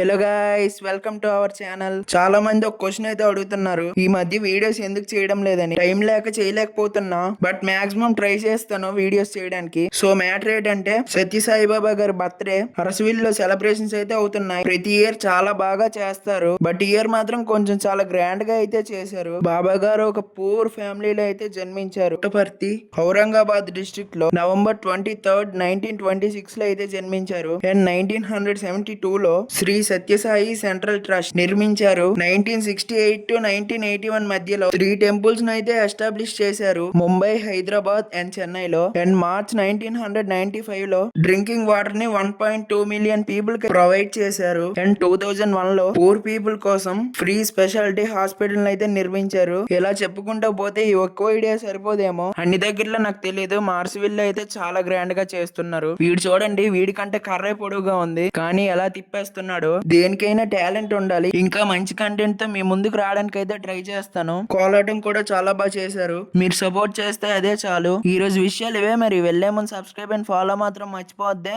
Hello guys, welcome to our channel. చాలా మంది ఒక క్వశ్చన్ అయితే అడుగుతున్నారు, ఈ మధ్య వీడియోస్ ఎందుకు చేయడం లేదని. టైం లేక చేయలేకపోతున్నా, బట్ మాక్సిమం ట్రై చేస్తాను వీడియోస్ చేయడానికి. సో మ్యాటర్ ఏంటంటే, సత్య సాయిబాబా గారి బర్త్డే అరసవిల్లో సెలబ్రేషన్స్ అయితే అవుతున్నాయి. ప్రతి ఇయర్ చాలా బాగా చేస్తారు, బట్ ఇయర్ మాత్రం కొంచెం చాలా గ్రాండ్ గా అయితే చేశారు. బాబా గారు ఒక పూర్ ఫ్యామిలీలో అయితే జన్మించారు. పుట్టపర్తి, ఔరంగాబాద్ డిస్ట్రిక్ట్ లో నవంబర్ 23rd 1926 లో అయితే జన్మించారు. అండ్ 1972 లో శ్రీ సత్యసాయి సెంట్రల్ ట్రస్ట్ నిర్మించారు. 1968 టు 1981 మధ్యలో 3 టెంపుల్స్ ను అయితే ఎస్టాబ్లిష్ చేశారు, ముంబై, హైదరాబాద్ అండ్ చెన్నైలో. అండ్ మార్చ్ 1995 లో డ్రింకింగ్ వాటర్ ని 1.2 మిలియన్ పీపుల్ కి ప్రొవైడ్ చేశారు. అండ్ 2001 లో పూర్ పీపుల్ కోసం ఫ్రీ స్పెషాలిటీ హాస్పిటల్ అయితే నిర్మించారు. ఇలా చెప్పుకుంటూ పోతే ఈ ఒక్క ఐడియా సరిపోదేమో, అన్ని దగ్గరలో నాకు తెలియదు. మార్సివిల్ అయితే చాలా గ్రాండ్ గా చేస్తున్నారు. వీడు చూడండి, వీడి కంటే కర్రే పొడుగుగా ఉంది, కానీ ఎలా తిప్పేస్తున్నాడు. దేనికైనా టాలెంట్ ఉండాలి. ఇంకా మంచి కంటెంట్ తో మీ ముందుకు రావడానికి అయితే ట్రై చేస్తాను. కోలాటం కూడా చాలా బాగా చేశారు. మీరు సపోర్ట్ చేస్తే అదే చాలు. ఈ రోజు విషయాలు ఇవే. మరి వెళ్లే ముందు సబ్స్క్రైబ్ అండ్ ఫాలో మాత్రం మర్చిపోద్దే.